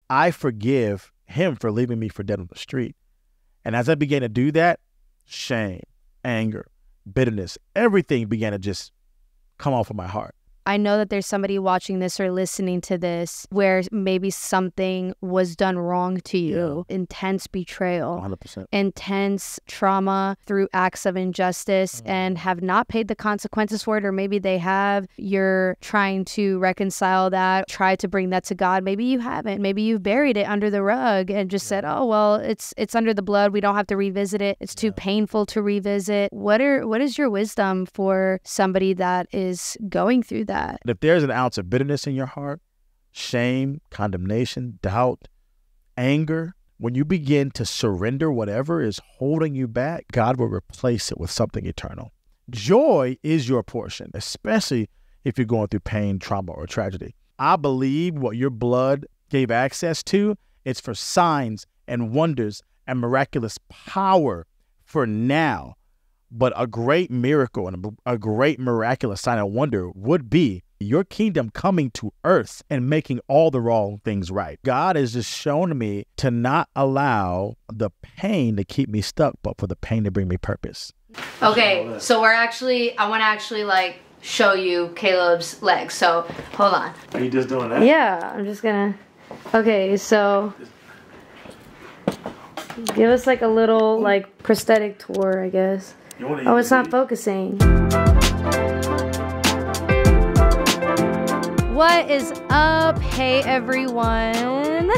I forgive him for leaving me for dead on the street. And as I began to do that, shame, anger, bitterness, everything began to just come off of my heart. I know that there's somebody watching this or listening to this where maybe something was done wrong to you. Yeah. Intense betrayal, 100%. Intense trauma through acts of injustice and have not paid the consequences for it, or maybe they have. You're trying to reconcile that, try to bring that to God. Maybe you haven't. Maybe you've buried it under the rug and just said, oh, well, it's under the blood. We don't have to revisit it. It's too painful to revisit. What is your wisdom for somebody that is going through that? If there's an ounce of bitterness in your heart, shame, condemnation, doubt, anger, when you begin to surrender whatever is holding you back, God will replace it with something eternal. Joy is your portion, especially if you're going through pain, trauma, or tragedy. I believe what your blood gave access to, it's for signs and wonders and miraculous power for now. But a great miracle and a great miraculous sign and wonder would be your kingdom coming to earth and making all the wrong things right. God has just shown me to not allow the pain to keep me stuck, but for the pain to bring me purpose. Okay, so I want to actually like show you Caleb's legs. So hold on. Are you just doing that? Yeah, I'm just gonna. Okay, so give us like a little like prosthetic tour, I guess. Oh, it's not focusing. What is up? Hey, everyone.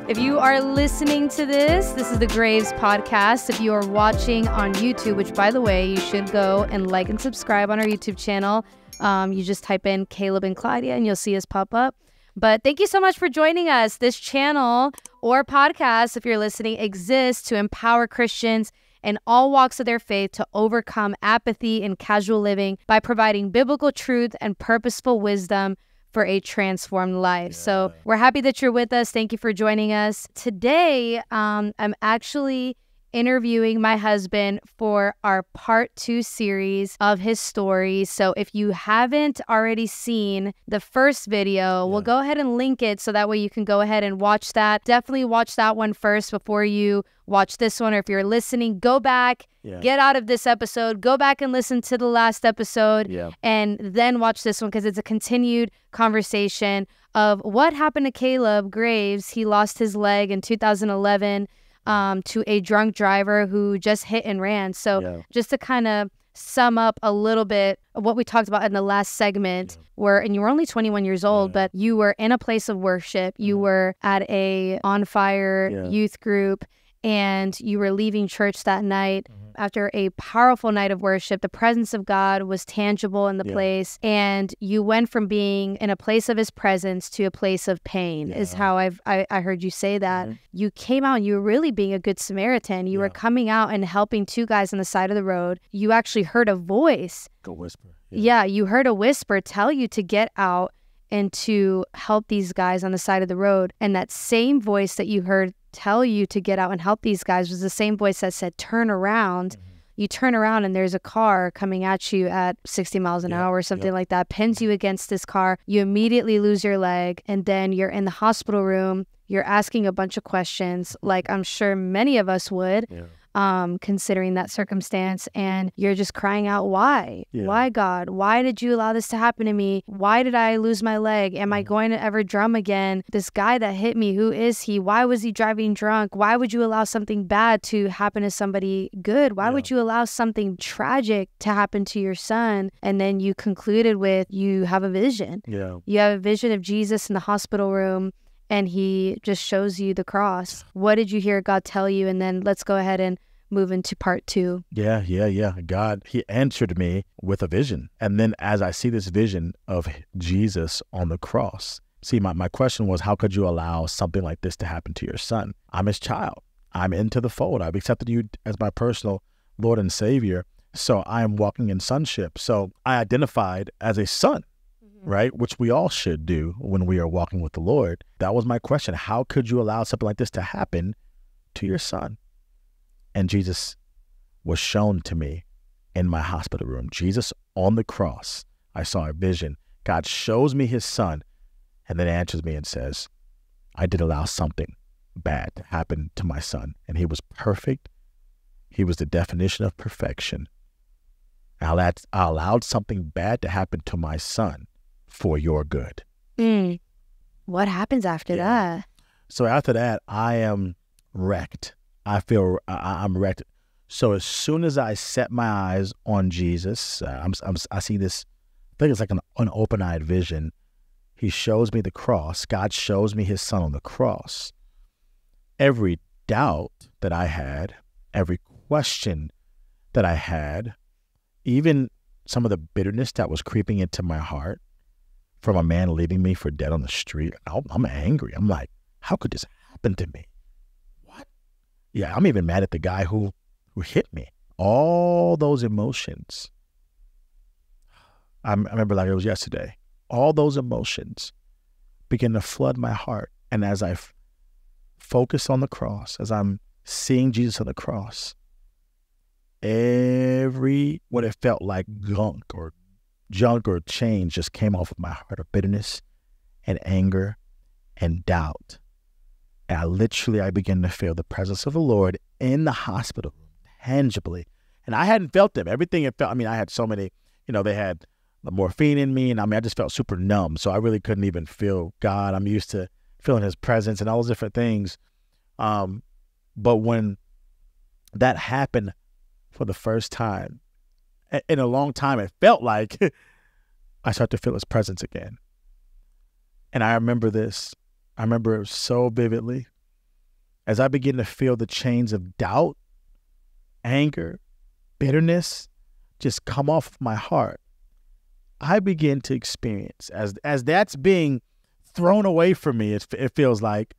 If you are listening to this is the Graves podcast. If you are watching on YouTube, which, by the way, you should go and like and subscribe on our YouTube channel. You just type in Caleb and Claudia and you'll see us pop up. But thank you so much for joining us. This channel or podcast, if you're listening, exists to empower Christians in all walks of their faith to overcome apathy and casual living by providing biblical truth and purposeful wisdom for a transformed life. Yeah. So we're happy that you're with us. Thank you for joining us. Today, I'm actually interviewing my husband for our part 2 series of his story. So if you haven't already seen the first video, we'll go ahead and link it so that way you can go ahead and watch that. Definitely watch that one first before you watch this one. Or if you're listening, go back, get out of this episode, go back and listen to the last episode, and then watch this one because it's a continued conversation of what happened to Caleb Graves. He lost his leg in 2011 to a drunk driver who just hit and ran. So just to kind of sum up a little bit of what we talked about in the last segment, and you were only 21 years old, but you were in a place of worship. You were at a On Fire youth group, and you were leaving church that night after a powerful night of worship. The presence of God was tangible in the place, and you went from being in a place of his presence to a place of pain, is how I heard you say that. You came out and you were really being a good Samaritan. You were coming out and helping 2 guys on the side of the road. You actually heard a voice. Go whisper. You heard a whisper tell you to get out and to help these guys on the side of the road. And that same voice that you heard tell you to get out and help these guys was the same voice that said, turn around. You turn around and there's a car coming at you at 60 miles an hour or something like that, pins you against this car. You immediately lose your leg, and then you're in the hospital room. You're asking a bunch of questions, like I'm sure many of us would. Considering that circumstance, and you're just crying out, why? Why, God? Why did you allow this to happen to me? Why did I lose my leg? Am I going to ever drum again? This guy that hit me, who is he? Why was he driving drunk? Why would you allow something bad to happen to somebody good? Why would you allow something tragic to happen to your son? And then you concluded with, you have a vision. You have a vision of Jesus in the hospital room, and he just shows you the cross. What did you hear God tell you? And then let's go ahead and move into part 2. God, he answered me with a vision. And then as I see this vision of Jesus on the cross, see, my question was, how could you allow something like this to happen to your son? I'm his child. I'm into the fold. I've accepted you as my personal Lord and Savior. So I am walking in sonship. So I identified as a son, right? Which we all should do when we are walking with the Lord. That was my question. How could you allow something like this to happen to your son? And Jesus was shown to me in my hospital room. Jesus on the cross. I saw a vision. God shows me his son and then answers me and says, I did allow something bad to happen to my son. And he was perfect. He was the definition of perfection. I allowed something bad to happen to my son for your good. What happens after that? So after that, I am wrecked. I feel I'm wrecked. So as soon as I set my eyes on Jesus, I see this, I think it's like an open-eyed vision. He shows me the cross. God shows me his son on the cross. Every doubt that I had, every question that I had, even some of the bitterness that was creeping into my heart from a man leaving me for dead on the street, I'm angry. I'm like, how could this happen to me? What? Yeah, I'm even mad at the guy who hit me. All those emotions, I remember like it was yesterday, all those emotions begin to flood my heart. And as I focus on the cross, as I'm seeing Jesus on the cross, what it felt like junk or change just came off of my heart of bitterness and anger and doubt. And I began to feel the presence of the Lord in the hospital room, tangibly. And I hadn't felt them. Everything it felt, I had so many, they had the morphine in me, and I just felt super numb. So I really couldn't even feel God. I'm used to feeling his presence and all those different things. But when that happened for the first time in a long time, it felt like I started to feel his presence again. And I remember this. I remember it so vividly. As I begin to feel the chains of doubt, anger, bitterness just come off of my heart, I begin to experience, as that's being thrown away from me, it feels like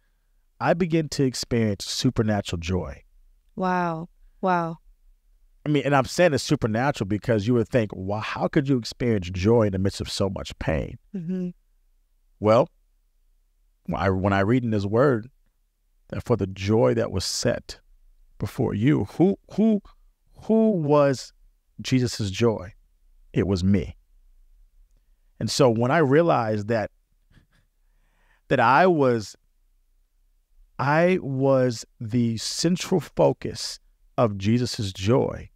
I begin to experience supernatural joy. Wow. And I'm saying it's supernatural because you would think, wow, how could you experience joy in the midst of so much pain? Mm-hmm. Well, when I read in his word that for the joy that was set before you, who was Jesus's joy? It was me. And so when I realized that I was the central focus of Jesus's joy,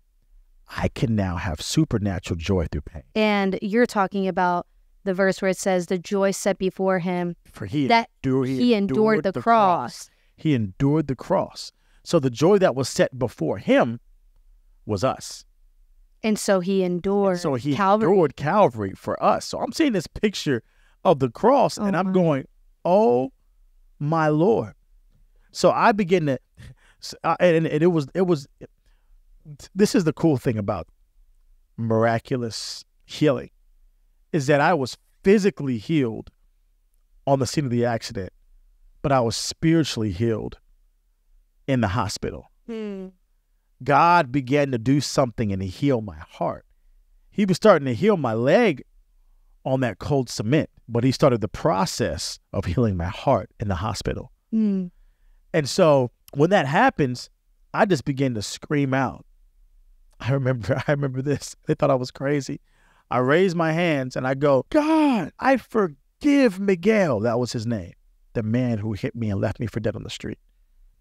I can now have supernatural joy through pain. And you're talking about the verse where it says the joy set before him, for he endured the cross. He endured the cross. So the joy that was set before him was us. And so he endured Calvary. Endured Calvary for us. So I'm seeing this picture of the cross, and I'm going, oh my Lord. So I begin to, and it was, this is the cool thing about miraculous healing, is that I was physically healed on the scene of the accident, but I was spiritually healed in the hospital. God began to do something and he healed my heart. He was starting to heal my leg on that cold cement, but he started the process of healing my heart in the hospital. And so when that happens, I just began to scream out. I remember this. They thought I was crazy. I raised my hands and I go, God, I forgive Miguel. That was his name, the man who hit me and left me for dead on the street.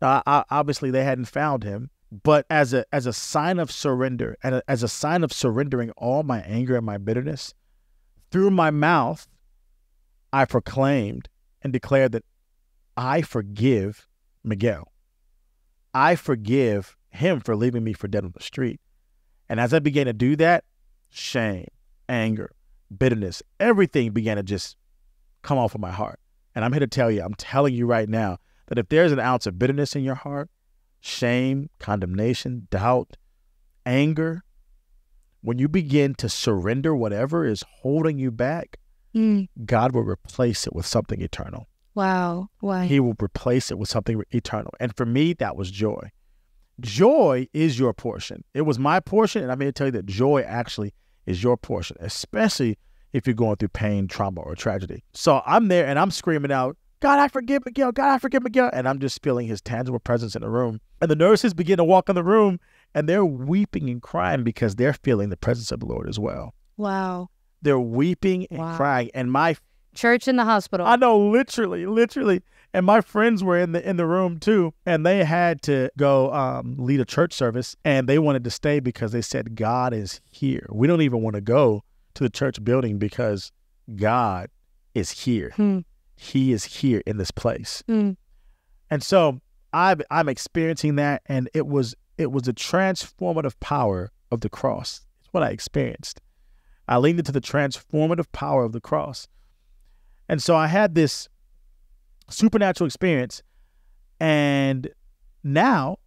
Now, obviously they hadn't found him, but as a sign of surrender and as a sign of surrendering all my anger and my bitterness, through my mouth, I proclaimed and declared that I forgive Miguel. I forgive him for leaving me for dead on the street. And as I began to do that, shame, anger, bitterness, everything began to just come off of my heart. And I'm here to tell you, I'm telling you right now, that if there's an ounce of bitterness in your heart, shame, condemnation, doubt, anger, when you begin to surrender whatever is holding you back, God will replace it with something eternal. Wow. Why? He will replace it with something eternal. And for me, that was joy. Joy is your portion. It was my portion, and I'm here to tell you that joy actually is your portion, especially if you're going through pain, trauma, or tragedy. So I'm there, and I'm screaming out, God, I forgive Miguel. God, I forgive Miguel. And I'm just feeling his tangible presence in the room. And the nurses begin to walk in the room, and they're weeping and crying because they're feeling the presence of the Lord as well. Wow. They're weeping and crying. And my church in the hospital. I know, literally. And my friends were in the room too, and they had to go lead a church service, and they wanted to stay because they said, God is here. We don't even want to go to the church building because God is here. He is here in this place. And so I'm experiencing that, and it was the transformative power of the cross. It's what I experienced. I leaned into the transformative power of the cross. And so I had this supernatural experience, and now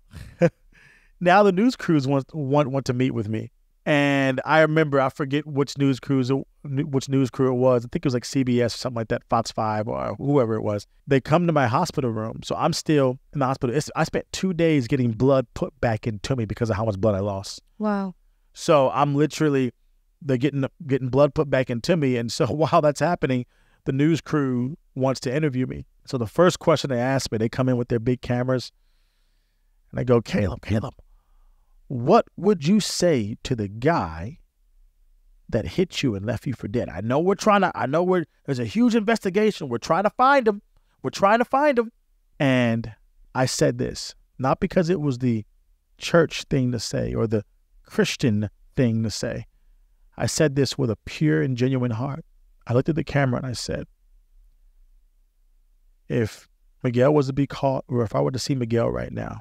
the news crews want to meet with me. And I remember, I forget which news crew it was. I think it was like CBS or something like that, Fox 5 or whoever it was. They come to my hospital room. So I'm still in the hospital. I spent 2 days getting blood put back into me because of how much blood I lost. Wow. So I'm literally, they're getting blood put back into me. And so while that's happening, the news crew wants to interview me. So the first question they ask me, they come in with their big cameras, and I go, Caleb, what would you say to the guy that hit you and left you for dead? There's a huge investigation. We're trying to find him. And I said this, not because it was the church thing to say or the Christian thing to say. I said this with a pure and genuine heart. I looked at the camera and I said, if Miguel was to be caught, or if I were to see Miguel right now,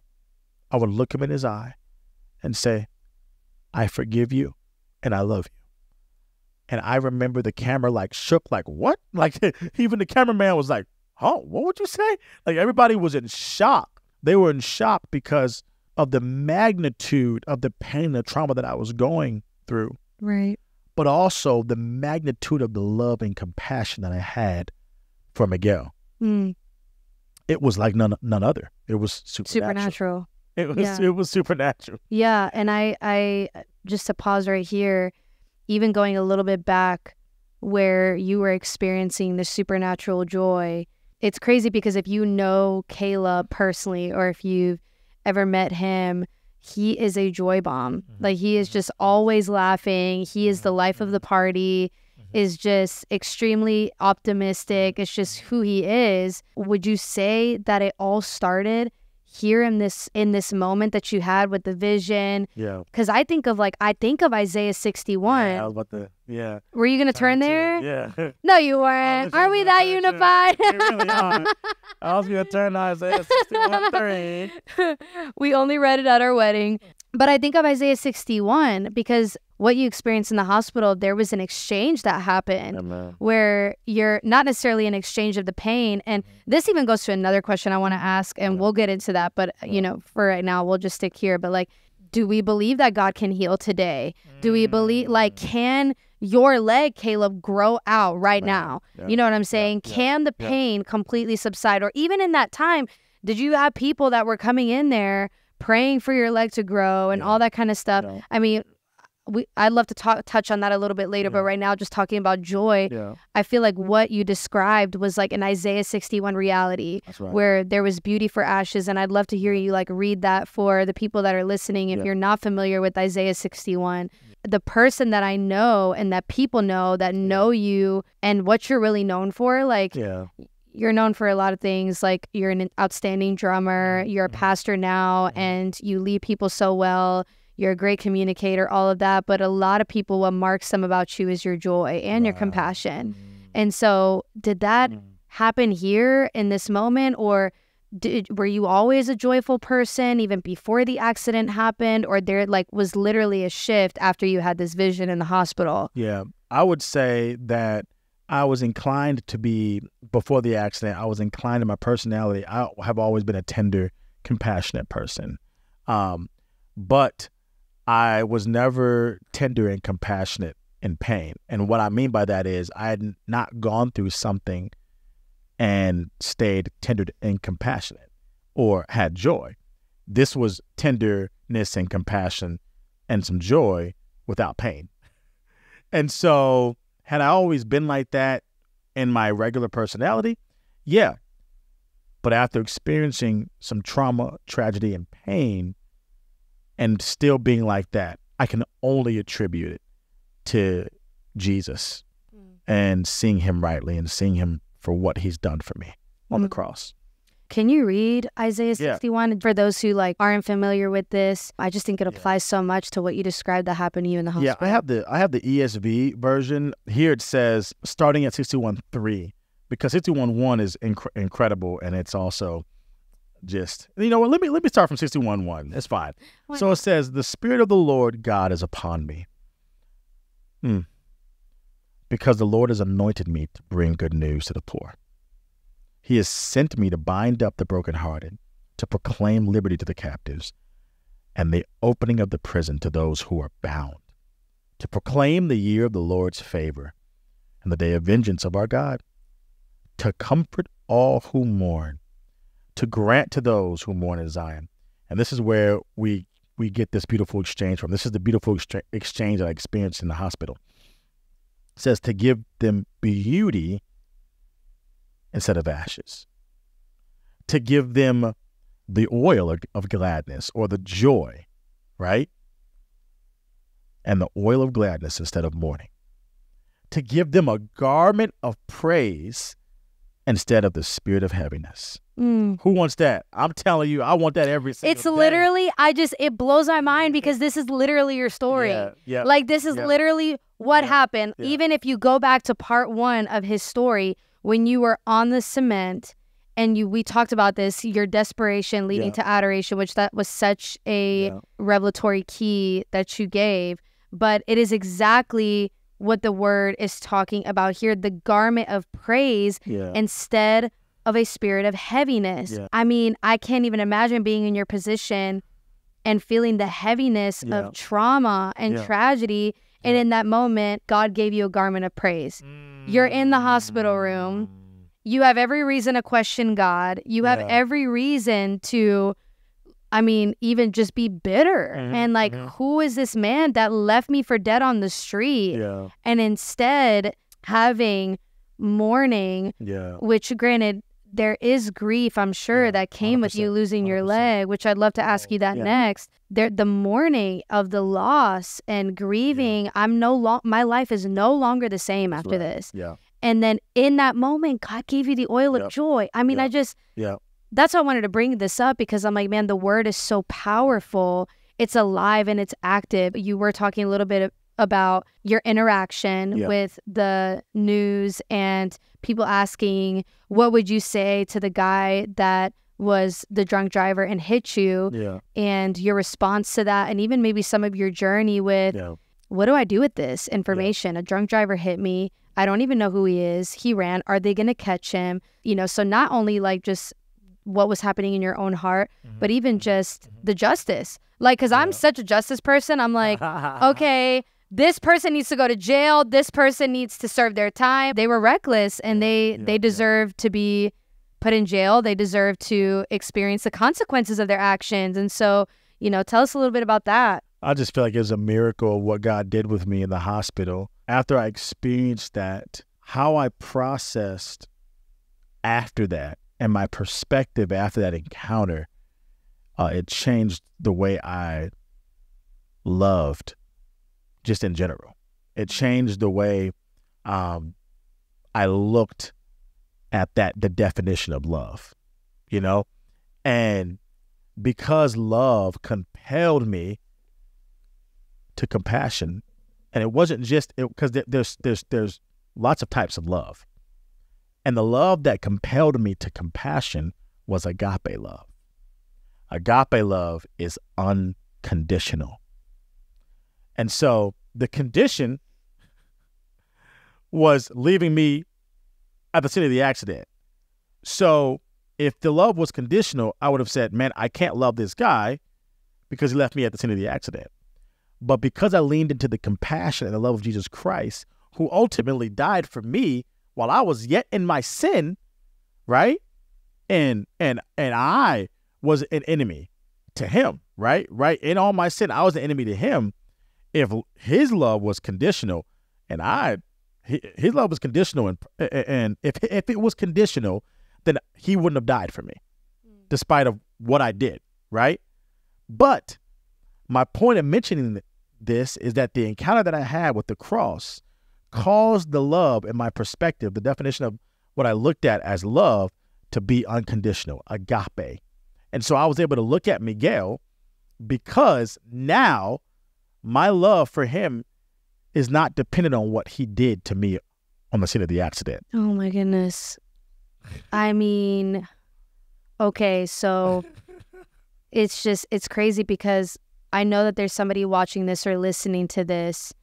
I would look him in his eye and say, I forgive you and I love you. And I remember the camera like shook, like, what? Like even the cameraman was like, oh, what would you say? Like everybody was in shock. They were in shock because of the magnitude of the pain and the trauma that I was going through. Right. But also the magnitude of the love and compassion that I had for Miguel. It was like none other. It was supernatural. It was supernatural. Yeah. And I just to pause right here, even going a little bit back where you were experiencing the supernatural joy, it's crazy because if you know Caleb personally, or if you've ever met him, he is a joy bomb. Like he is just always laughing. He is the life of the party, is just extremely optimistic. It's just who he is. Would you say that it all started here in this moment that you had with the vision? Yeah. Because I think of Isaiah 61. Yeah, I was about to, yeah. Were you going to turn there? Yeah. No, you weren't. Are we that unified? We really are. I was going to turn to Isaiah 61:3. We only read it at our wedding. But I think of Isaiah 61 because what you experienced in the hospital, there was an exchange that happened where you're not necessarily an exchange of the pain. And this even goes to another question I want to ask, and we'll get into that. But, for right now, we'll just stick here. But like, do we believe that God can heal today? Do we believe, like, can your leg, Caleb, grow out right now? Yeah. You know what I'm saying? Can the pain completely subside? Or even in that time, did you have people that were coming in there praying for your leg to grow and all that kind of stuff? I mean, I'd love to touch on that a little bit later, but right now, just talking about joy, I feel like what you described was like an Isaiah 61 reality, where there was beauty for ashes. And I'd love to hear you like read that for the people that are listening. If you're not familiar with Isaiah 61, the person that I know and that people know that know you and what you're really known for, like you're known for a lot of things. Like you're an outstanding drummer, you're a pastor now, and you lead people so well. You're a great communicator, all of that. But a lot of people, what marks them about you is your joy and your compassion. And so did that happen here in this moment? Or were you always a joyful person even before the accident happened? Or there was literally a shift after you had this vision in the hospital? Yeah, I would say that I was inclined to be, before the accident, I was inclined in my personality. I have always been a tender, compassionate person. But I was never tender and compassionate in pain. And what I mean by that is I had not gone through something and stayed tender and compassionate or had joy. This was tenderness and compassion and some joy without pain. And so had I always been like that in my regular personality? Yeah. But after experiencing some trauma, tragedy, and pain, and still being like that, I can only attribute it to Jesus and seeing him rightly and seeing him for what he's done for me on the cross. Can you read Isaiah Yeah. 61 for those who like aren't familiar with this? I just think it applies so much to what you described that happened to you in the hospital. Yeah, I have the ESV version. Here it says starting at 61:3, because 61:1 is incredible, and it's also just, you know what, let me start from 61:1. It's fine. Why So it says, the Spirit of the Lord God is upon me. Because the Lord has anointed me to bring good news to the poor. He has sent me to bind up the brokenhearted, to proclaim liberty to the captives, and the opening of the prison to those who are bound, to proclaim the year of the Lord's favor and the day of vengeance of our God, to comfort all who mourn, to grant to those who mourn in Zion. And this is where we get this beautiful exchange from. This is the beautiful exchange that I experienced in the hospital. It says to give them beauty instead of ashes, to give them the oil of gladness, or the joy, right? And the oil of gladness instead of mourning, to give them a garment of praise instead of the spirit of heaviness. Who wants that? I'm telling you, I want that every single day. It's literally, it blows my mind because this is literally your story. Yeah. Like, this is literally what happened. Yeah. Even if you go back to part 1 of his story, when you were on the cement and we talked about this, your desperation leading to adoration, which that was such a revelatory key that you gave. But it is exactly what the word is talking about here, the garment of praise instead of a spirit of heaviness. Yeah. I mean, I can't even imagine being in your position and feeling the heaviness of trauma and tragedy. And in that moment, God gave you a garment of praise. You're in the hospital room. You have every reason to question God. You have every reason to, I mean, even just be bitter. And like, who is this man that left me for dead on the street? And instead having mourning, which granted, there is grief, I'm sure, that came with you losing your leg, which I'd love to ask you that next. The mourning of the loss and grieving, my life is no longer the same after this. And then in that moment, God gave you the oil of joy. I mean, that's why I wanted to bring this up, because I'm like, man, the word is so powerful. It's alive and it's active. You were talking a little bit about your interaction with the news and people asking, what would you say to the guy that was the drunk driver and hit you? And your response to that, and even maybe some of your journey with, what do I do with this information? A drunk driver hit me. I don't even know who he is. He ran. Are they going to catch him? You know, so not only like just what was happening in your own heart, but even just the justice. Like, because I'm such a justice person. I'm like, okay, this person needs to go to jail. This person needs to serve their time. They were reckless, and they deserve to be put in jail. They deserve to experience the consequences of their actions. And so, you know, tell us a little bit about that. I just feel like it was a miracle what God did with me in the hospital. After I experienced that, how I processed after that and my perspective after that encounter, it changed the way I loved just in general. It changed the way I looked at the definition of love, you know? And because love compelled me to compassion, and it wasn't just, because there's lots of types of love. And the love that compelled me to compassion was agape love. Agape love is unconditional. And so the condition was leaving me at the scene of the accident. So if the love was conditional, I would have said, man, I can't love this guy because he left me at the scene of the accident. But because I leaned into the compassion and the love of Jesus Christ, who ultimately died for me while I was yet in my sin, right? And I was an enemy to him, right? In all my sin, I was an enemy to him. If his love was conditional, and his love was conditional, and if it was conditional, then he wouldn't have died for me, despite of what I did, right? But my point of mentioning this is that the encounter that I had with the cross caused the love in my perspective, the definition of what I looked at as love, to be unconditional, agape. And so I was able to look at Miguel because now my love for him is not dependent on what he did to me on the scene of the accident. Oh my goodness. I mean, okay, so it's crazy because I know that there's somebody watching this or listening to this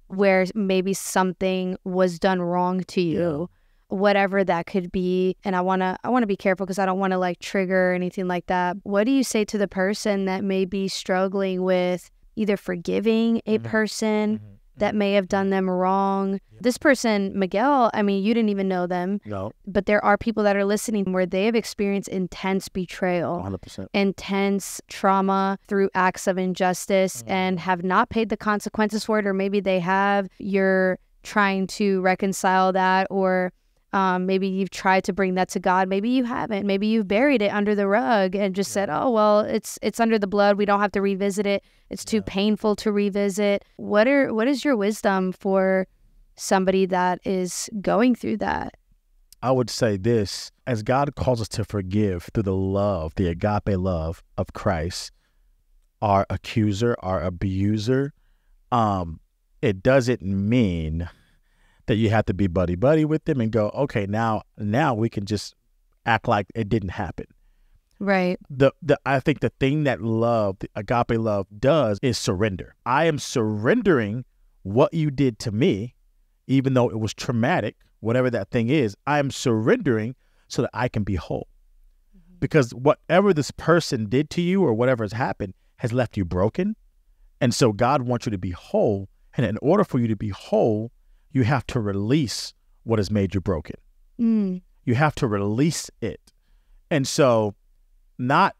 where maybe something was done wrong to you, whatever that could be. And I want to be careful because I don't want to like trigger or anything like that. What do you say to the person that may be struggling with either forgiving a person that may have done them wrong? This person, Miguel, I mean, you didn't even know them. No. But there are people that are listening where they have experienced intense betrayal, 100%. intense trauma through acts of injustice and have not paid the consequences for it, or maybe they have. You're trying to reconcile that, or maybe you've tried to bring that to God. Maybe you haven't. Maybe you've buried it under the rug and just said, oh, well, it's under the blood. We don't have to revisit it. It's too painful to revisit. What is your wisdom for somebody that is going through that? I would say this: as God calls us to forgive through the love, the agape love of Christ, our accuser, our abuser, it doesn't mean that you have to be buddy-buddy with them and go, okay, now we can just act like it didn't happen. Right. I think the thing that love, the agape love, does is surrender. I am surrendering what you did to me, even though it was traumatic, whatever that thing is. I am surrendering so that I can be whole. Because whatever this person did to you or whatever has happened has left you broken. And so God wants you to be whole. And in order for you to be whole, you have to release what has made you broken. You have to release it. And so not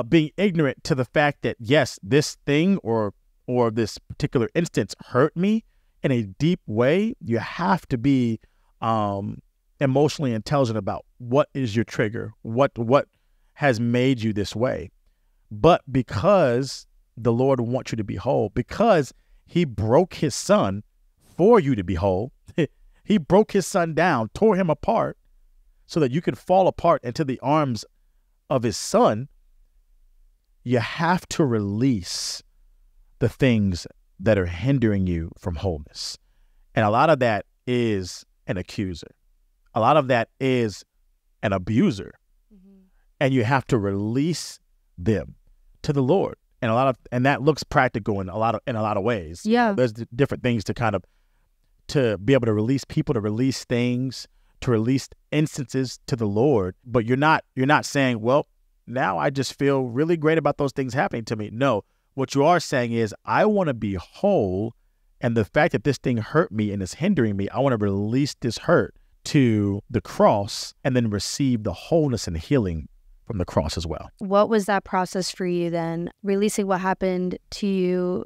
being ignorant to the fact that, yes, this thing or this particular instance hurt me in a deep way. You have to be emotionally intelligent about what is your trigger, what has made you this way. But because the Lord wants you to be whole, because he broke his son for you to be whole, he broke his son down, tore him apart so that you could fall apart into the arms of his son. You have to release the things that are hindering you from wholeness. And a lot of that is an accuser. A lot of that is an abuser. And you have to release them to the Lord. And that looks practical in a lot of ways. Yeah. There's different things to be able to release people, to release things, to release instances to the Lord. But you're not saying, well, now I just feel really great about those things happening to me. No, what you are saying is, I want to be whole. And the fact that this thing hurt me and is hindering me, I want to release this hurt to the cross and then receive the wholeness and healing from the cross as well. What was that process for you then? Releasing what happened to you,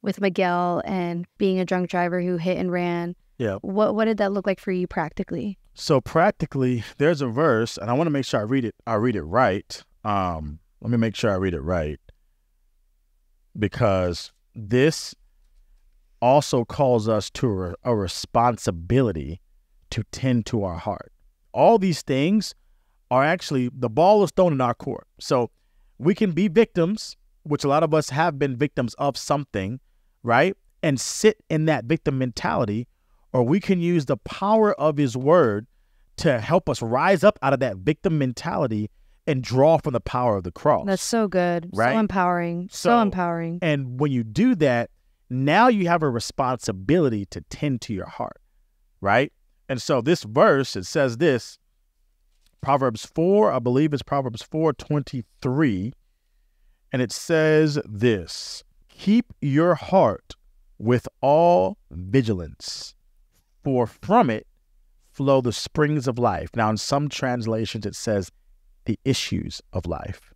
with Miguel and being a drunk driver who hit and ran. Yeah. What did that look like for you practically? So practically, there's a verse, and I want to make sure I read it right. Let me make sure I read it right, because this also calls us to a responsibility to tend to our heart. All these things are actually, the ball is thrown in our court. So we can be victims, which a lot of us have been victims of something, right? And sit in that victim mentality, or we can use the power of his word to help us rise up out of that victim mentality and draw from the power of the cross. That's so good. Right? So empowering. So empowering. And when you do that, now you have a responsibility to tend to your heart, right? And so this verse, it says this, Proverbs 4, I believe it's Proverbs 4:23, and it says this: keep your heart with all vigilance, for from it flow the springs of life. Now, in some translations, it says the issues of life.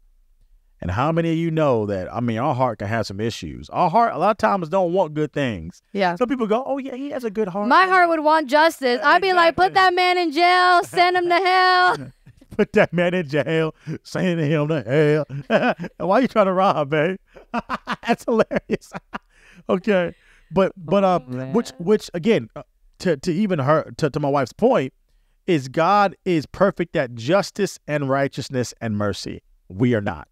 And how many of you know that, our heart can have some issues. Our heart, a lot of times, don't want good things. Yeah. Some people go, oh, yeah, he has a good heart. My heart would want justice. I'd be like, put that man in jail, send him to hell. Put that man in jail, send him to hell. Why are you trying to rob, babe? That's hilarious. Okay. But which again, to even her, to my wife's point, is God is perfect at justice and righteousness and mercy. We are not.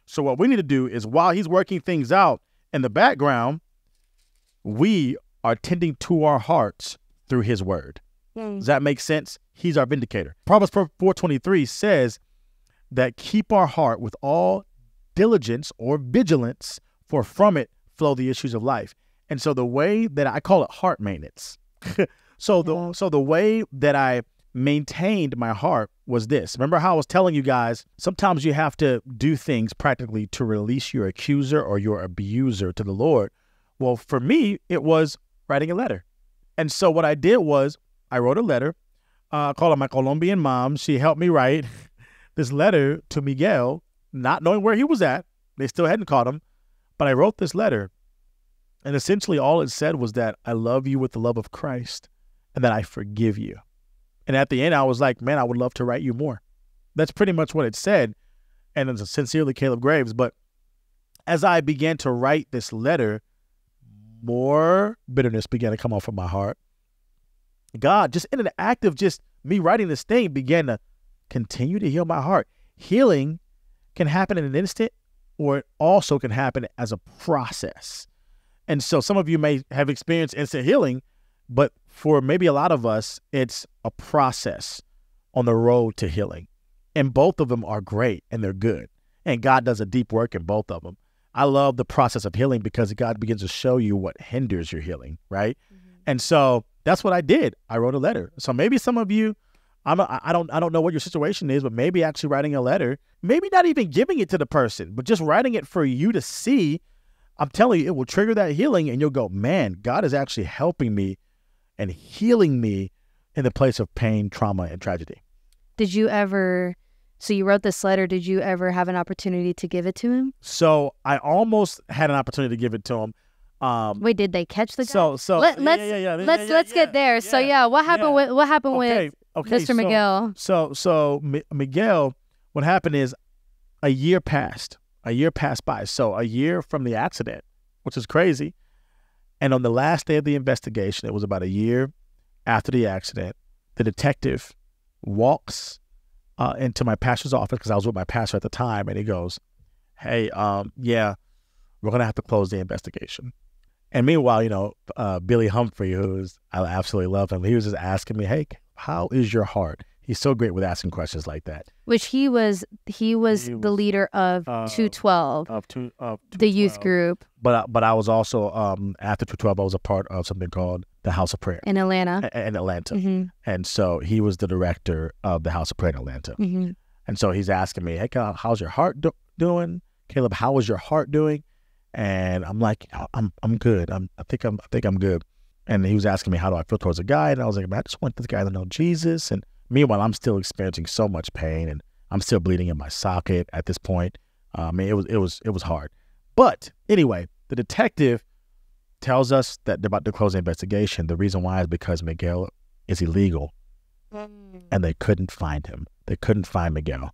So what we need to do is, while he's working things out in the background, we are tending to our hearts through his word. Does that make sense? He's our vindicator. Proverbs 4:23 says that keep our heart with all diligence or vigilance, for from it flow the issues of life. And so the way that I call it heart maintenance. So the way that I maintained my heart was this. Remember how I was telling you guys, sometimes you have to do things practically to release your accuser or your abuser to the Lord. Well, for me, it was writing a letter. And so what I did was I wrote a letter, called my Colombian mom. She helped me write this letter to Miguel, not knowing where he was at. They still hadn't caught him, but I wrote this letter. And essentially all it said was that I love you with the love of Christ and that I forgive you. And at the end, I was like, man, I would love to write you more. That's pretty much what it said. And it's sincerely Caleb Graves. But as I began to write this letter, more bitterness began to come off of my heart. God, just in an act of just me writing this thing, began to continue to heal my heart. Healing can happen in an instant, or it also can happen as a process. And so some of you may have experienced instant healing, but for maybe a lot of us, it's a process on the road to healing. And both of them are great and they're good. And God does a deep work in both of them. I love the process of healing because God begins to show you what hinders your healing, right? Mm-hmm. And so that's what I did. I wrote a letter. So maybe some of you, I don't know what your situation is, but maybe actually writing a letter, maybe not even giving it to the person, but just writing it for you to see. I'm telling you, it will trigger that healing and you'll go, man, God is actually helping me and healing me in the place of pain, trauma, and tragedy. Did you ever, so you wrote this letter, did you ever have an opportunity to give it to him? So I almost had an opportunity to give it to him. Wait, did they catch the guy? Let's get there. Yeah. So yeah, what happened with Mr. Miguel? So Miguel, what happened is a year passed by. So a year from the accident, which is crazy. And on the last day of the investigation, it was about a year after the accident, the detective walks into my pastor's office, because I was with my pastor at the time, and he goes, hey, yeah, we're going to have to close the investigation. And meanwhile, Billy Humphrey, I absolutely love him, he was just asking me, hey, how is your heart? He's so great with asking questions like that. Which he was the leader of 212, the youth group. But I was also, after 212, I was a part of something called the House of Prayer. In Atlanta. Mm-hmm. And so he was the director of the House of Prayer in Atlanta. Mm-hmm. And so he's asking me, hey, how's your heart doing? Caleb, how is your heart doing? And I'm like, I'm good. I think I'm good. And he was asking me, how do I feel towards a guy? And I was like, man, I just want this guy to know Jesus. And meanwhile, I'm still experiencing so much pain, and I'm still bleeding in my socket at this point. It was hard. But anyway, the detective tells us that they're about to close the investigation. The reason why is because Miguel is illegal, and they couldn't find him. They couldn't find Miguel.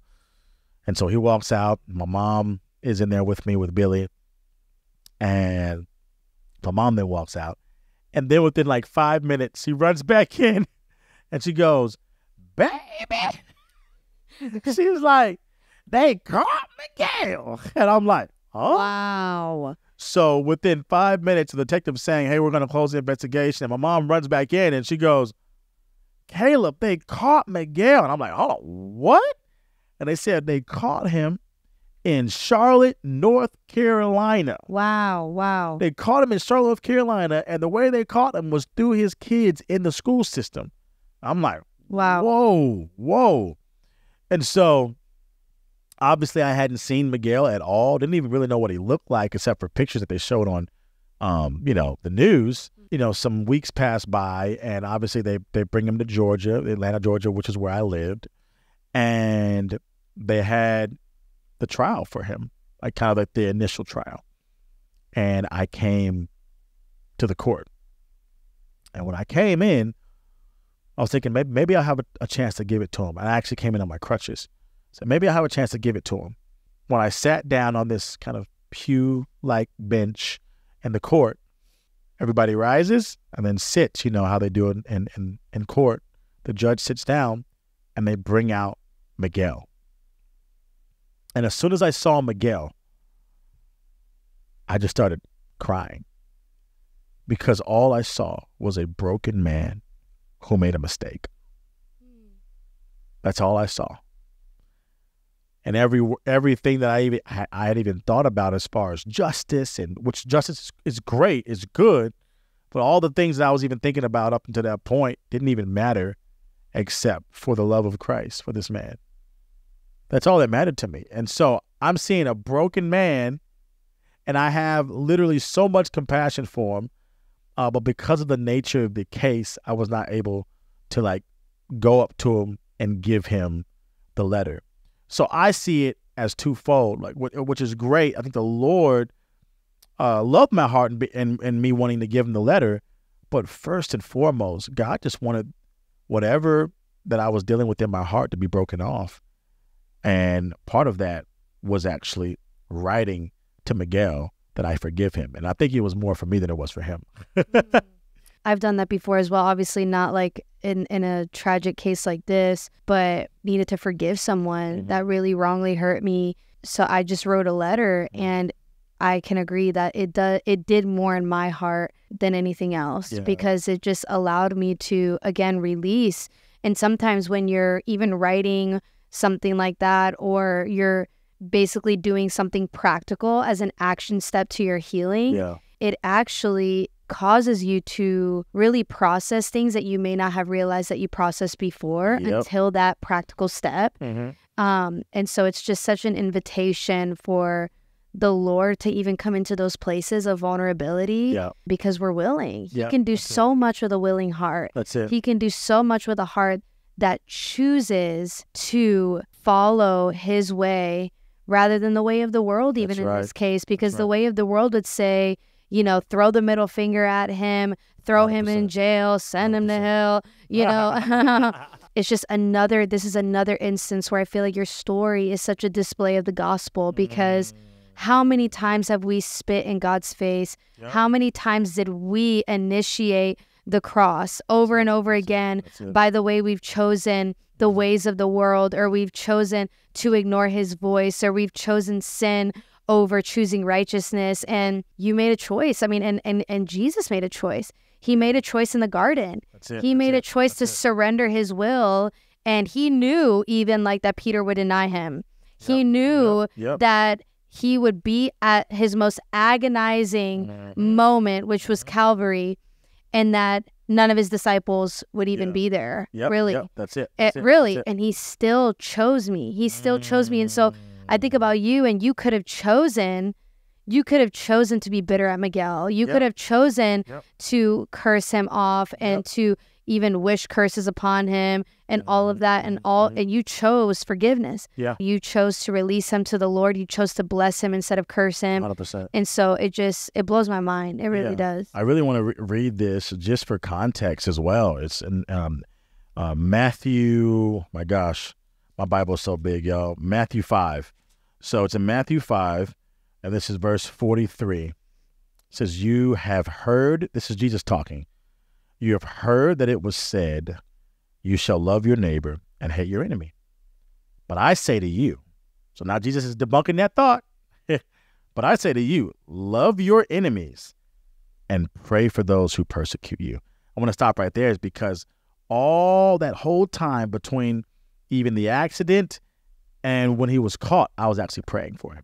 And so he walks out. My mom is in there with me with Billy, and my mom then walks out. And then within like 5 minutes, she runs back in, and she goes, baby. She was like, they caught Miguel. And I'm like, oh. Wow. So within 5 minutes, the detective saying, hey, we're going to close the investigation. And my mom runs back in and she goes, Caleb, they caught Miguel. And I'm like, hold on, what? And they said they caught him in Charlotte, North Carolina. Wow. They caught him in Charlotte, North Carolina. And the way they caught him was through his kids in the school system. I'm like, wow. Whoa. And so obviously I hadn't seen Miguel at all. Didn't even really know what he looked like except for pictures that they showed on, the news. Some weeks passed by, and obviously they bring him to Georgia, Atlanta, Georgia, which is where I lived. And they had the trial for him, like kind of like the initial trial. And I came to the court. And when I came in, I was thinking maybe I'll have a chance to give it to him. I actually came in on my crutches. So maybe I'll have a chance to give it to him. When I sat down on this kind of pew-like bench in the court, everybody rises and then sits, how they do it in court the judge sits down and they bring out Miguel. And as soon as I saw Miguel, I just started crying because all I saw was a broken man who made a mistake. That's all I saw. And everything that I had even thought about as far as justice, and which justice is great, is good, but all the things that I was even thinking about up until that point didn't even matter except for the love of Christ for this man. That's all that mattered to me. And so I'm seeing a broken man, and I have literally so much compassion for him, but because of the nature of the case, I was not able to like go up to him and give him the letter. So I see it as twofold, like which is great. I think the Lord loved my heart and me wanting to give him the letter, but first and foremost, God just wanted whatever that I was dealing with in my heart to be broken off. And part of that was actually writing to Miguel that I forgive him. And I think it was more for me than it was for him. I've done that before as well. Obviously not like in a tragic case like this, but needed to forgive someone that really wrongly hurt me. So I just wrote a letter, and I can agree that it did more in my heart than anything else, because it just allowed me to, again, release. And sometimes when you're even writing something like that, or you're basically doing something practical as an action step to your healing, it actually causes you to really process things that you may not have realized that you processed before until that practical step. And so it's just such an invitation for the Lord to even come into those places of vulnerability, because we're willing. He can do so much with a willing heart. That's it. He can do so much with a heart that chooses to follow his way rather than the way of the world, even in this case, because the way of the world would say, you know, throw the middle finger at him, throw 100%. Him in jail, send 100%. Him to hell, you know. It's just this is another instance where I feel like your story is such a display of the gospel, because how many times have we spit in God's face? How many times did we initiate the cross over and over again by the way we've chosen the ways of the world, or we've chosen to ignore his voice, or we've chosen sin over choosing righteousness? And you made a choice. I mean, and Jesus made a choice. He made a choice in the garden. He made a choice to surrender his will. And he knew even like that Peter would deny him. He knew that he would be at his most agonizing moment, which was Calvary, and that none of his disciples would even be there. Really. That's it. Really. And he still chose me. He still chose me. And so I think about you, and you could have chosen to be bitter at Miguel. You could have chosen to curse him off and to even wish curses upon him and all of that, and you chose forgiveness. You chose to release him to the Lord. You chose to bless him instead of curse him. 100%. And so it blows my mind. It really does. I really want to read this just for context as well. It's in Matthew. My gosh, my Bible is so big, y'all. Matthew 5. So it's in Matthew 5, and this is verse 43. It says, "You have heard," this is Jesus talking, "you have heard that it was said, you shall love your neighbor and hate your enemy. But I say to you," so now Jesus is debunking that thought, "but I say to you, love your enemies and pray for those who persecute you." I want to stop right there, is because all that whole time between even the accident and when he was caught, I was actually praying for him.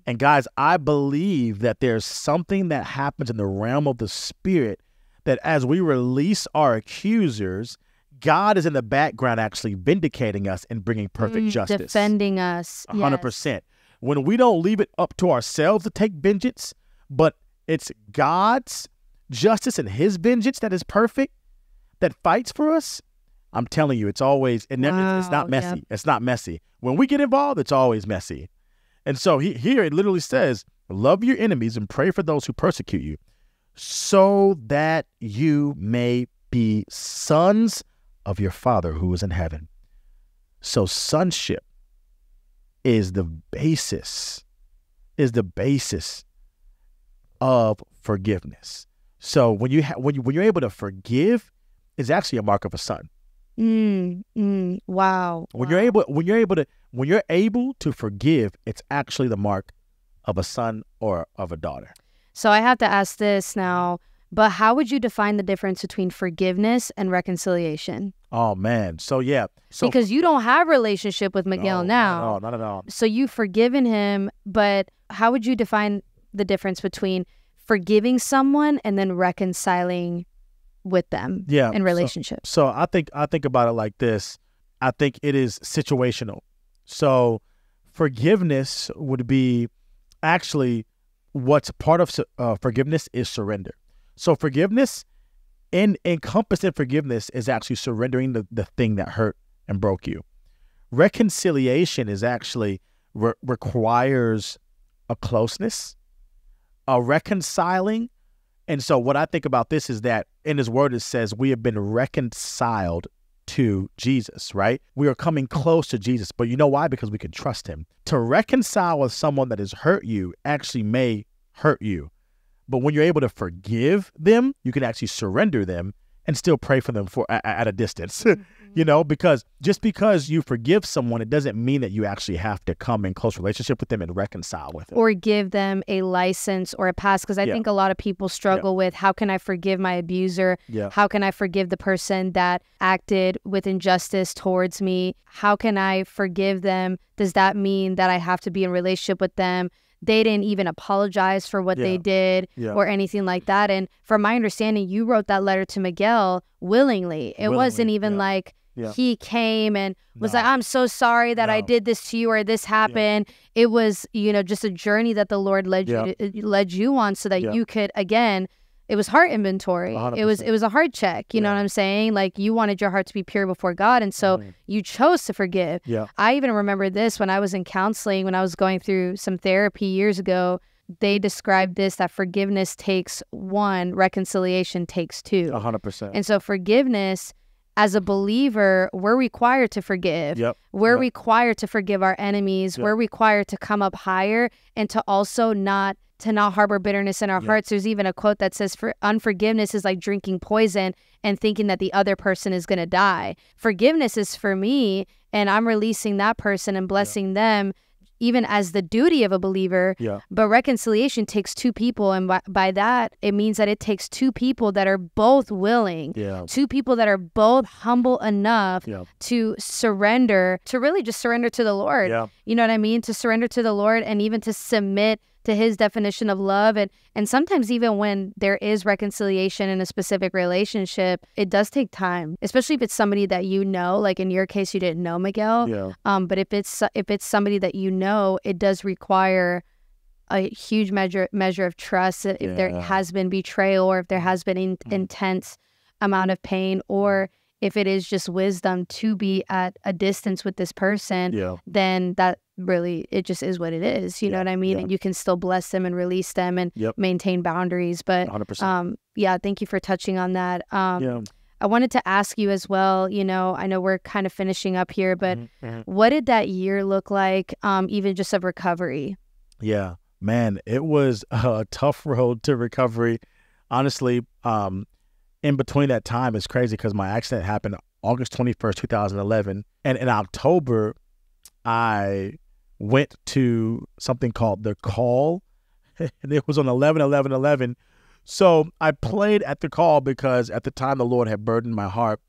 And guys, I believe that there's something that happens in the realm of the spirit, that as we release our accusers, God is in the background actually vindicating us and bringing perfect justice. Defending us. 100%. When we don't leave it up to ourselves to take vengeance, but it's God's justice and his vengeance that is perfect, that fights for us, I'm telling you, it's always, and it's not messy. It's not messy. When we get involved, it's always messy. And so here it literally says, love your enemies and pray for those who persecute you, so that you may be sons of your Father who is in heaven. So sonship is the basis of forgiveness. So when you're able to forgive, it's actually a mark of a son. Wow. When you're able to forgive, it's actually the mark of a son or of a daughter. So I have to ask this now, but how would you define the difference between forgiveness and reconciliation? Oh man. So yeah. Because you don't have a relationship with Miguel now. No, not at all. So you've forgiven him, but how would you define the difference between forgiving someone and then reconciling with them in relationship? So I think about it like this. I think it is situational. So forgiveness would be actually what's part of forgiveness is surrender. So forgiveness, encompassed in forgiveness, is actually surrendering the thing that hurt and broke you. Reconciliation is actually requires a closeness, a reconciling. And so what I think about this is that in his word, it says we have been reconciled to Jesus, right? We are coming close to Jesus. But you know why? Because we can trust him. To reconcile with someone that has hurt you actually may hurt you. But when you're able to forgive them, you can actually surrender them and still pray for them at a distance. You know, because just because you forgive someone, it doesn't mean that you actually have to come in close relationship with them and reconcile with them. Or give them a license or a pass. Because I think a lot of people struggle with, how can I forgive my abuser? How can I forgive the person that acted with injustice towards me? How can I forgive them? Does that mean that I have to be in relationship with them? They didn't even apologize for what they did or anything like that. And from my understanding, you wrote that letter to Miguel willingly. It wasn't even like he came and was like, I'm so sorry that I did this to you or this happened. It was, just a journey that the Lord led you on so that you could, again, it was heart inventory. 100%. It was a heart check. You know what I'm saying? Like, you wanted your heart to be pure before God. And so you chose to forgive. I even remember this when I was in counseling, when I was going through some therapy years ago. They described this, that forgiveness takes one, reconciliation takes two. 100%. And so forgiveness, as a believer, we're required to forgive. We're required to forgive our enemies. We're required to come up higher and to also not harbor bitterness in our hearts. There's even a quote that says, unforgiveness is like drinking poison and thinking that the other person is going to die. Forgiveness is for me, and I'm releasing that person and blessing them, even as the duty of a believer. But reconciliation takes two people. And by that, it means that it takes two people that are both willing, two people that are both humble enough to surrender, to really just surrender to the Lord. You know what I mean? To surrender to the Lord and even to submit to his definition of love. And sometimes even when there is reconciliation in a specific relationship, it does take time, especially if it's somebody that you know. Like in your case, you didn't know Miguel. But if it's somebody that you know, it does require a huge measure of trust. If there has been betrayal, or if there has been intense amount of pain, or if it is just wisdom to be at a distance with this person, then that really, it just is what it is. You know what I mean? And you can still bless them and release them and maintain boundaries. But 100%. Thank you for touching on that. I wanted to ask you as well, I know we're kind of finishing up here, but what did that year look like, even just of recovery? Yeah, man, it was a tough road to recovery. Honestly, in between that time, it's crazy because my accident happened August 21st, 2011. And in October, I went to something called The Call, and it was on 11/11/11. So I played at The Call because at the time the Lord had burdened my heart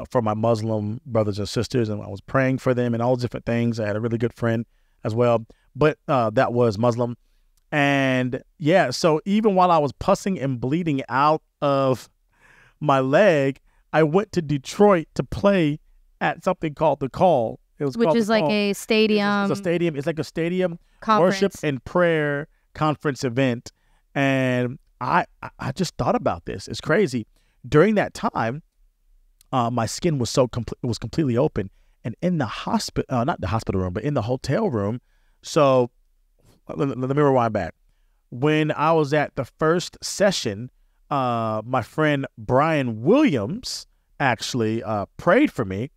for my Muslim brothers and sisters, and I was praying for them and all different things. I had a really good friend as well, but that was Muslim. And so even while I was pussing and bleeding out of my leg, I went to Detroit to play at something called The Call. Which is like a stadium. It's a stadium. It's like a stadium conference. Worship and prayer conference event. And I just thought about this. It's crazy. During that time, my skin was was completely open. And in the hospital, not the hospital room, but in the hotel room. So let me rewind back. When I was at the first session, my friend Brian Williams actually prayed for me.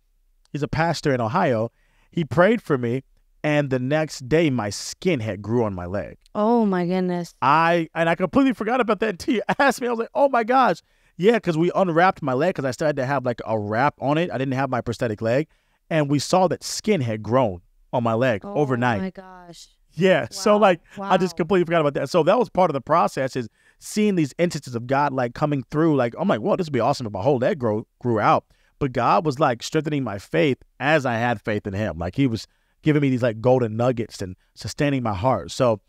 He's a pastor in Ohio. He prayed for me, and the next day my skin had grew on my leg. Oh my goodness! I completely forgot about that until you asked me. I was like, oh my gosh, Yeah, because we unwrapped my leg because I still had to have like a wrap on it. I didn't have my prosthetic leg. And we saw that skin had grown on my leg overnight. Oh my gosh. Yeah. Wow. So like, I just Wow. completely forgot about that. So that was part of the process, is seeing these instances of God like coming through. Like, I'm like, well, this would be awesome if my whole leg grew out. But God was like strengthening my faith as I had faith in him. Like he was giving me these like golden nuggets and sustaining my heart. So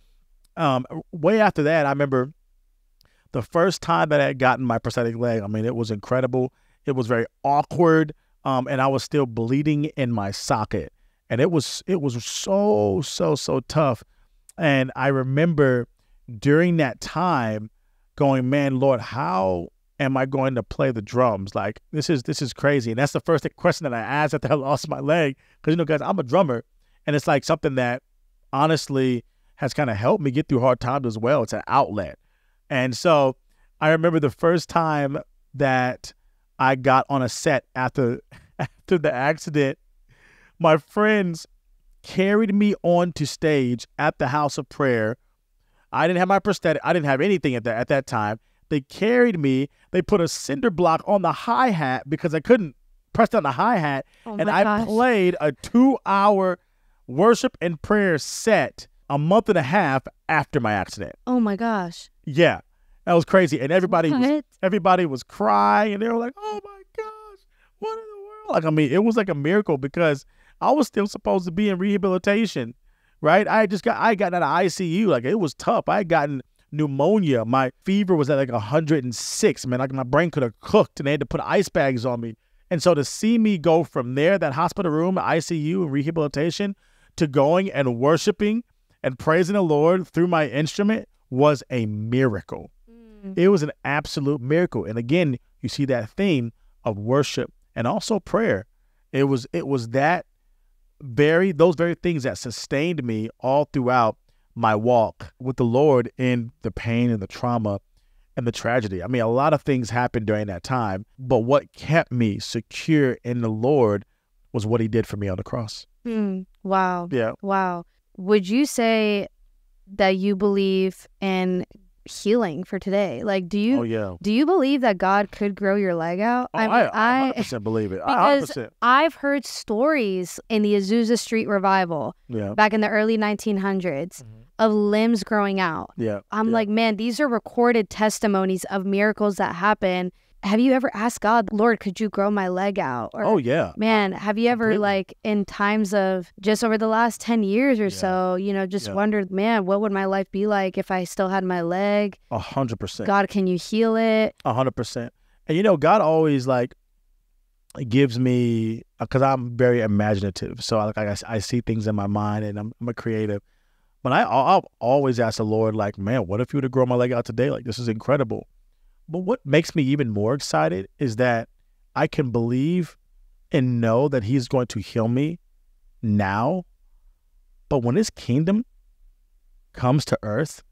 way after that, I remember the first time that I had gotten my prosthetic leg. I mean, it was incredible. It was very awkward. And I was still bleeding in my socket. And it was so tough. And I remember during that time going, man, Lord, how am I going to play the drums? Like, this is crazy. And that's the first question that I asked after I lost my leg. Because, you know, guys, I'm a drummer. And it's like something that honestly has kind of helped me get through hard times as well. It's an outlet. And so I remember the first time that I got on a set after the accident, my friends carried me onto stage at the house of prayer. I didn't have my prosthetic. I didn't have anything at that time. They carried me. They put a cinder block on the hi-hat because I couldn't press down the hi-hat. And I played a 2-hour worship and prayer set a month and a half after my accident. Oh my gosh. Yeah, that was crazy. And everybody was crying, and they were like, oh my gosh, what in the world? Like, I mean, it was like a miracle because I was still supposed to be in rehabilitation, right? I got out of ICU. Like, it was tough. I had gotten pneumonia. My fever was at like 106. Man, like my brain could have cooked, and they had to put ice bags on me. And so to see me go from there, that hospital room, ICU, and rehabilitation, to going and worshiping and praising the Lord through my instrument was a miracle. It was an absolute miracle. And again, you see that theme of worship and also prayer. It was those very things that sustained me all throughout my walk with the Lord in the pain and the trauma and the tragedy. I mean, a lot of things happened during that time, but what kept me secure in the Lord was what he did for me on the cross. Wow. Yeah. Wow. Would you say that you believe in healing for today? Like, do you believe that God could grow your leg out? Oh, I 100% believe it. Because 100%. I've heard stories in the Azusa Street revival back in the early 1900s of limbs growing out. Yeah. I'm like, man, these are recorded testimonies of miracles that happen. Have you ever asked God, Lord, could you grow my leg out? Or, oh, yeah. Man, have you ever, like, in times of just over the last 10 years or so, you know, just wondered, man, what would my life be like if I still had my leg? 100%. God, can you heal it? 100%. And, you know, God always, like, gives me, because I'm very imaginative. So, like, I see things in my mind, and I'm a creative. But I'll always ask the Lord, like, man, what if you were to grow my leg out today? Like, this is incredible. But what makes me even more excited is that I can believe and know that he's going to heal me now. But when his kingdom comes to earth,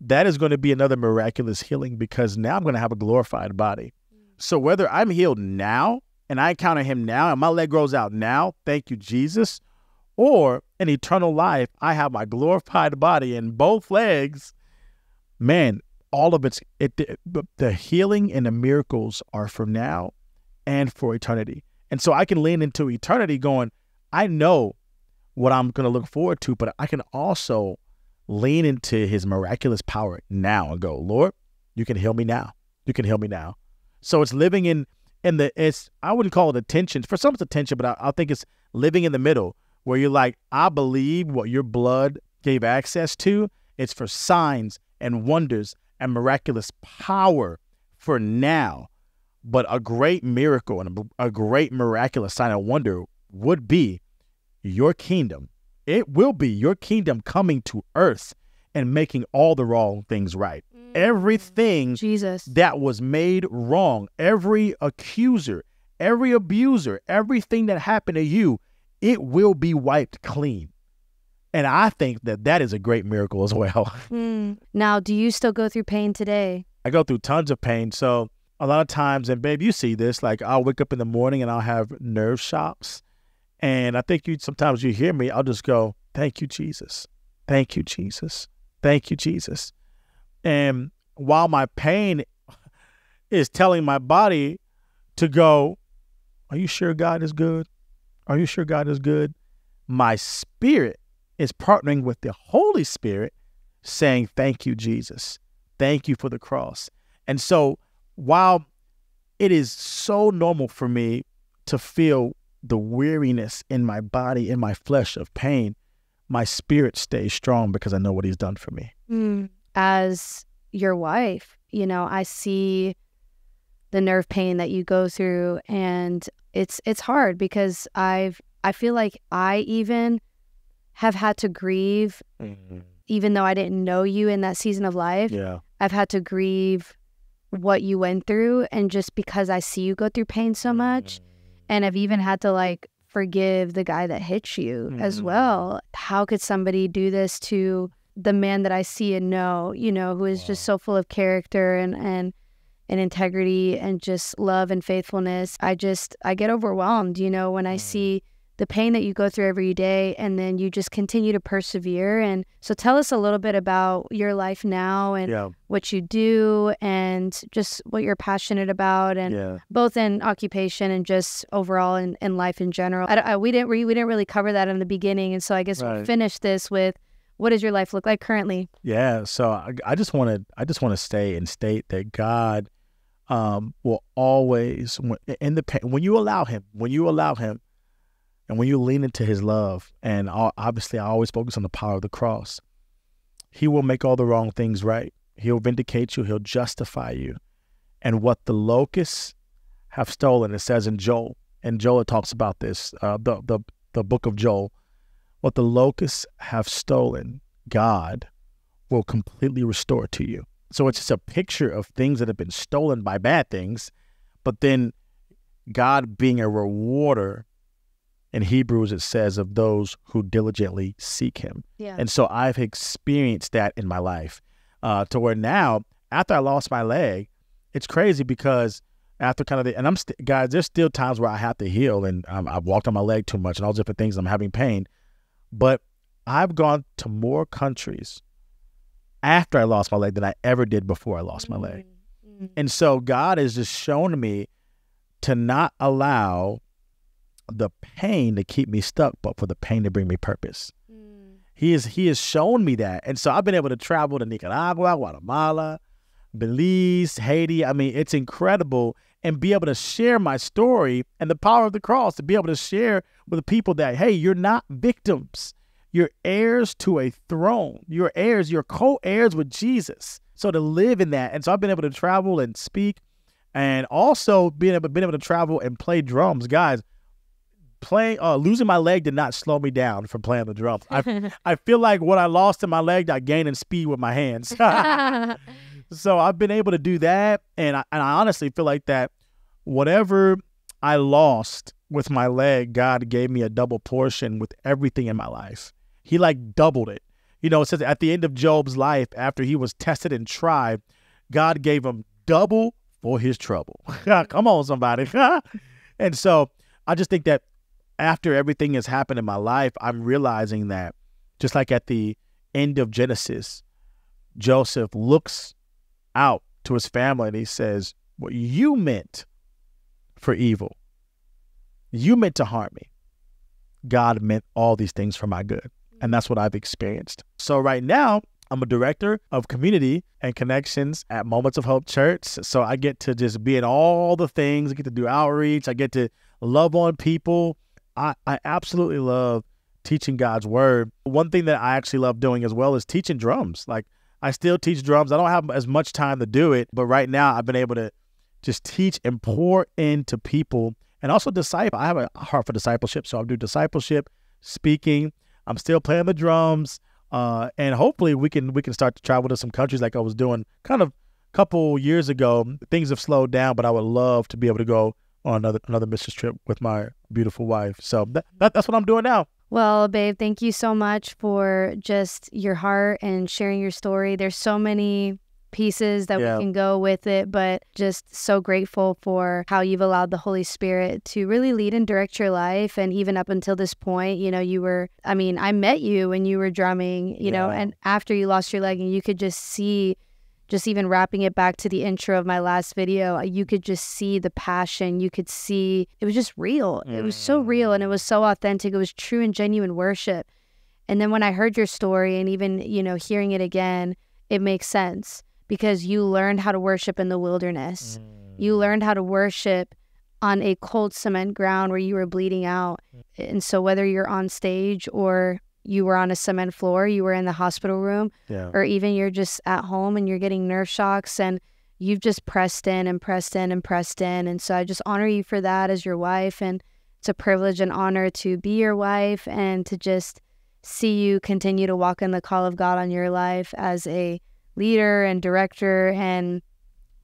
that is going to be another miraculous healing, because now I'm going to have a glorified body. So whether I'm healed now and I encounter him now and my leg grows out now, thank you, Jesus, or in eternal life, I have my glorified body in both legs, man, all of the healing and the miracles are for now and for eternity. And so I can lean into eternity going, I know what I'm going to look forward to, but I can also lean into his miraculous power now and go, Lord, you can heal me now. You can heal me now. So it's living in I wouldn't call it a tension. For some it's a tension, but I think it's living in the middle where you're like, I believe what your blood gave access to. It's for signs and wonders and miraculous power for now. But a great miracle and a great miraculous sign and wonder would be your kingdom. It will be your kingdom coming to earth and making all the wrong things right. Everything that was made wrong, every accuser, every abuser, everything that happened to you, it will be wiped clean. And I think that is a great miracle as well. Now, do you still go through pain today? I go through tons of pain. So a lot of times, and babe, you see this, like I'll wake up in the morning and I'll have nerve shocks. And I think sometimes you hear me, I'll just go, thank you, Jesus. Thank you, Jesus. Thank you, Jesus. And while my pain is telling my body to go, are you sure God is good? Are you sure God is good? My spirit is partnering with the Holy Spirit saying, thank you, Jesus. Thank you for the cross. And so while it is so normal for me to feel the weariness in my body, in my flesh of pain, my spirit stays strong because I know what he's done for me. As your wife, I see the nerve pain that you go through, and it's hard because I feel like I even have had to grieve, even though I didn't know you in that season of life. Yeah. I've had to grieve what you went through, and just because I see you go through pain so much, and I've even had to forgive the guy that hit you as well. How could somebody do this to the man that I see and know, who is just so full of character and integrity and just love and faithfulness? I get overwhelmed, when I see the pain that you go through every day, and then you just continue to persevere. And so tell us a little bit about your life now and what you do and just what you're passionate about, and both in occupation and just overall in life in general. We didn't really cover that in the beginning, and so I guess we'll finish this with, what does your life look like currently? Yeah, so I just want to stay and state that God will always, in the pain, when you allow him, and when you lean into his love, and obviously I always focus on the power of the cross, he will make all the wrong things right. He'll vindicate you. He'll justify you. And what the locusts have stolen, it says in Joel, and Joel talks about this, the book of Joel, what the locusts have stolen, God will completely restore to you. So it's just a picture of things that have been stolen by bad things, but then God being a rewarder. In Hebrews, it says, of those who diligently seek him. Yeah. And so I've experienced that in my life to where now, after I lost my leg, it's crazy because after guys, there's still times where I have to heal, and I've walked on my leg too much and all different things. I'm having pain, but I've gone to more countries after I lost my leg than I ever did before I lost my leg. And so God has just shown me to not allow the pain to keep me stuck, but for the pain to bring me purpose. He has shown me that. And so I've been able to travel to Nicaragua, Guatemala, Belize, Haiti. I mean, it's incredible. And be able to share my story and the power of the cross, to be able to share with the people that, hey, you're not victims. You're heirs to a throne. You're heirs, you're co-heirs with Jesus. So to live in that. And so I've been able to travel and speak, and also been able to travel and play drums. Guys, losing my leg did not slow me down from playing the drums. I feel like what I lost in my leg, I gained in speed with my hands. So I've been able to do that, and I honestly feel like that whatever I lost with my leg, God gave me a double portion with everything in my life. He doubled it. It says at the end of Job's life, after he was tested and tried, God gave him double for his trouble. Come on, somebody. And so I just think that after everything has happened in my life, I'm realizing that just like at the end of Genesis, Joseph looks out to his family and he says, what you meant for evil, you meant to harm me, God meant all these things for my good. And that's what I've experienced. So right now, I'm a director of community and connections at Moments of Hope Church. So I get to just be in all the things. I get to do outreach. I get to love on people. I absolutely love teaching God's word. One thing that I actually love doing as well is teaching drums. I still teach drums. I don't have as much time to do it, but right now I've been able to just teach and pour into people, and also disciple. I have a heart for discipleship, so I do discipleship, speaking. I'm still playing the drums, and hopefully we can start to travel to some countries like I was doing kind of a couple years ago. Things have slowed down, but I would love to be able to go on another missions trip with my beautiful wife. So that's what I'm doing now. Well, babe, thank you so much for just your heart and sharing your story. There's so many pieces that we can go with it, but just so grateful for how you've allowed the Holy Spirit to really lead and direct your life. And even up until this point, I met you when you were drumming, and after you lost your leg, and you could just see just even wrapping it back to the intro of my last video, you could just see the passion. You could see it was just real. It was so real and it was so authentic. It was true and genuine worship. And then when I heard your story and even, you know, hearing it again, it makes sense because you learned how to worship in the wilderness. You learned how to worship on a cold cement ground where you were bleeding out. And so whether you're on stage or you were on a cement floor, you were in the hospital room, or even you're just at home and you're getting nerve shocks and you've just pressed in and pressed in and pressed in. And so I just honor you for that as your wife. And it's a privilege and honor to be your wife and to just see you continue to walk in the call of God on your life as a leader and director and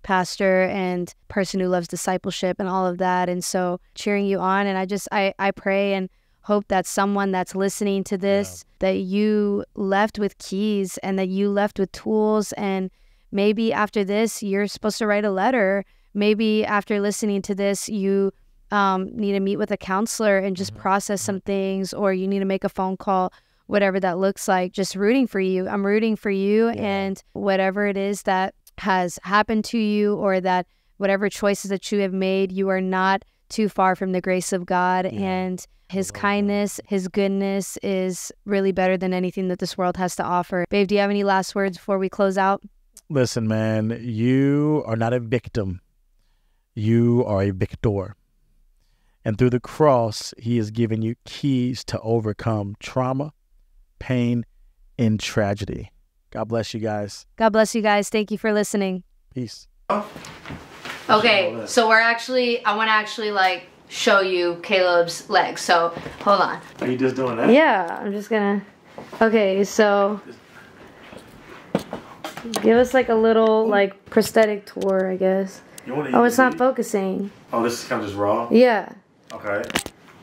pastor and person who loves discipleship and all of that. And so cheering you on. And I pray and hope that someone that's listening to this, that you left with keys and that you left with tools. And maybe after this, you're supposed to write a letter. Maybe after listening to this, you need to meet with a counselor and just process some things, or you need to make a phone call, whatever that looks like. Just rooting for you. I'm rooting for you. And whatever it is that has happened to you, or that whatever choices that you have made, you are not too far from the grace of God. And his kindness, his goodness is really better than anything that this world has to offer. Babe, do you have any last words before we close out? Listen, man, you are not a victim. You are a victor. And through the cross, he has given you keys to overcome trauma, pain, and tragedy. God bless you guys. God bless you guys. Thank you for listening. Peace. Okay, so I want to actually like show you Caleb's legs. So hold on. Are you just doing that? Yeah, I'm just gonna. Okay, so give us like a little like prosthetic tour, I guess. Oh, it's not focusing. Oh, this is kind of just raw? Yeah. Okay.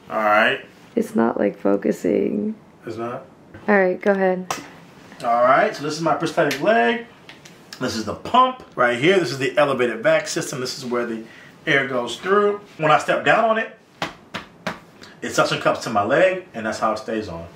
All right. It's not like focusing. It's not? All right, go ahead. All right, so this is my prosthetic leg. This is the pump right here. This is the elevated vac system. This is where the air goes through. When I step down on it, it suction cups to my leg, and that's how it stays on.